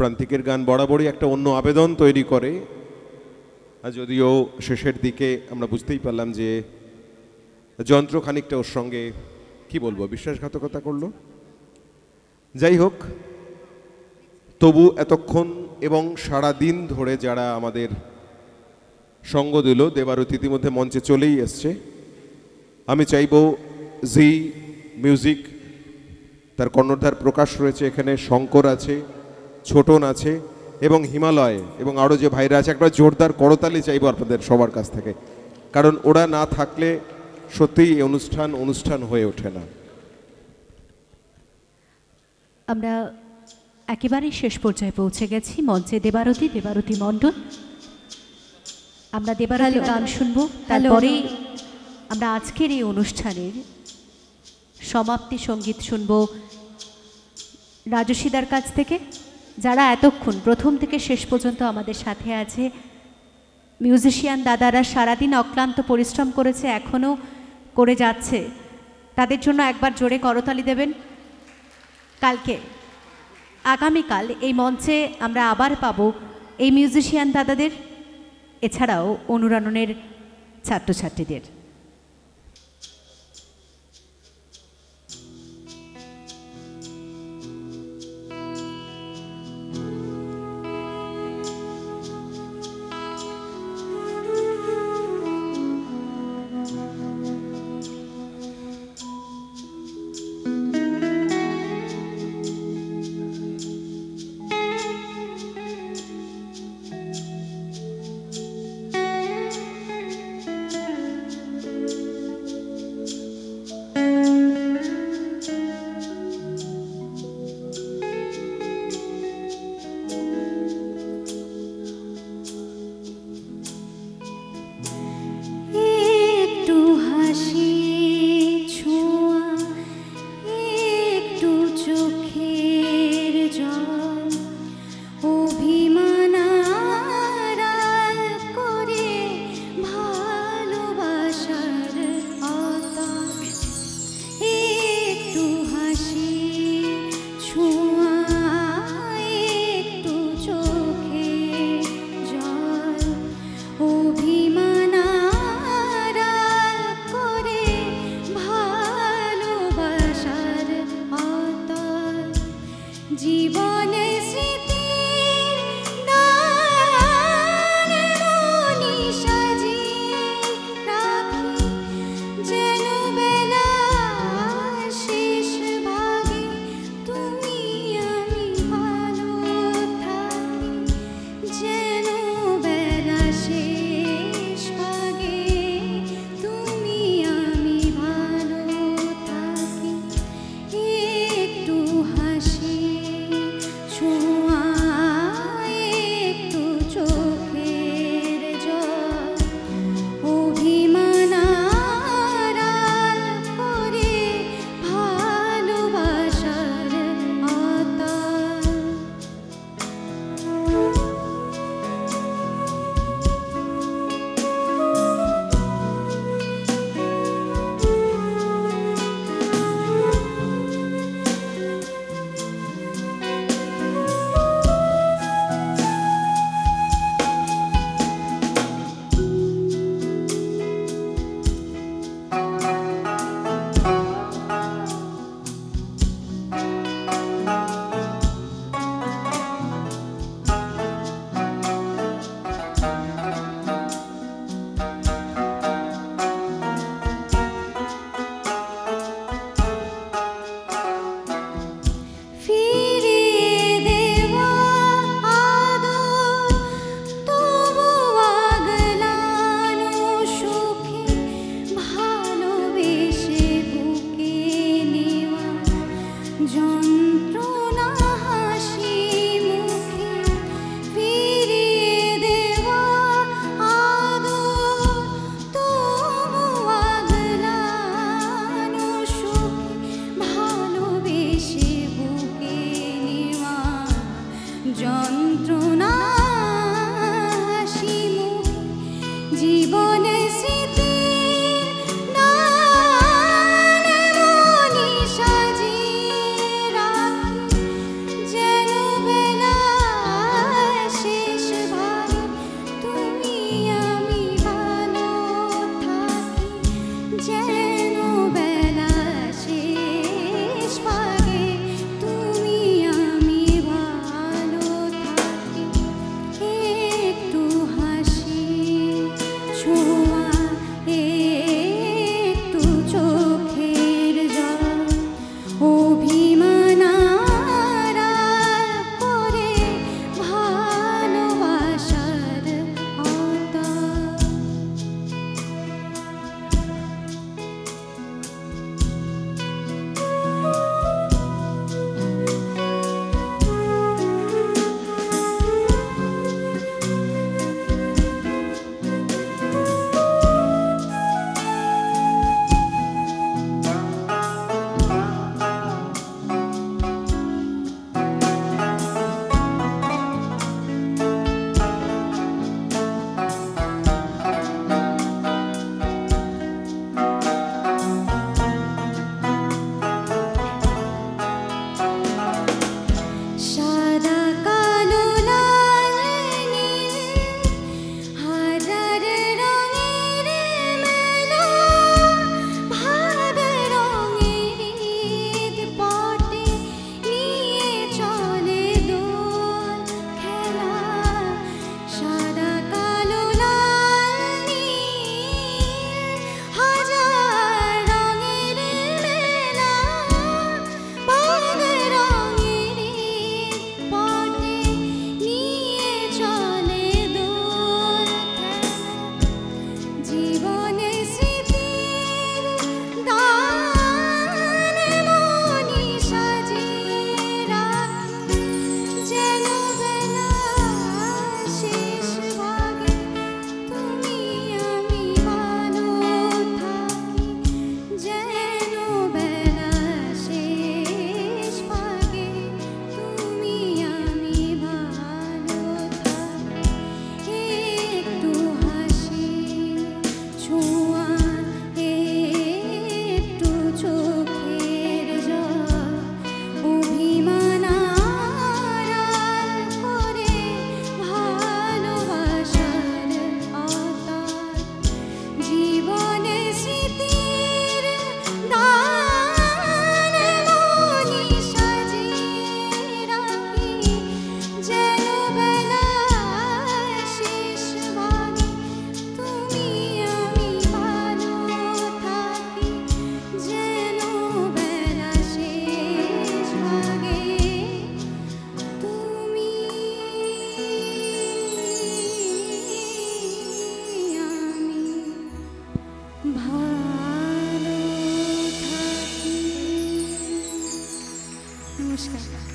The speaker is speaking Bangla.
প্রান্তিকের গান বরাবরই একটা অন্য আবেদন তৈরি করে, আর যদিও শেষের দিকে আমরা বুঝতেই পারলাম যে যন্ত্র খানিকটা ওর সঙ্গে কি বলবো বিশ্বাসঘাতকতা করলো। যাই হোক, তবু এতক্ষণ এবং সারা দিন ধরে যারা আমাদের সঙ্গ দিল, দেবারতী ইতিমধ্যে মঞ্চে চলেই এসছে। আমি চাইব জি মিউজিক, তার কর্ণধার প্রকাশ রয়েছে এখানে, শঙ্কর আছে, ছোটন আছে এবং হিমালয় এবং আরও যে ভাইরা আছে, একটা জোরদার করতালি চাইব আপনাদের সবার কাছ থেকে, কারণ ওরা না থাকলে সত্যিই এই অনুষ্ঠান হয়ে ওঠে না। আমরা একেবারে শেষ পর্যায়ে পৌঁছে গেছি। মঞ্চে দেবারতী মণ্ডল। আমরা দেবারতী গান শুনবো, তারপরে আমরা আজকের এই অনুষ্ঠানের সমাপ্তি সঙ্গীত শুনবো রাজস্বীদার কাছ থেকে, যারা এতক্ষণ প্রথম থেকে শেষ পর্যন্ত আমাদের সাথে আছে। মিউজিশিয়ান দাদারা সারাদিন অক্লান্ত পরিশ্রম করেছে, এখনও করে যাচ্ছে, তাদের জন্য একবার জোরে করতালি দেবেন। আগামীকাল এই মঞ্চে আমরা আবার পাবো এই মিউজিশিয়ান দাদাদের, এছাড়াও অনুরণনের ছাত্রছাত্রীদের। নমস্কার।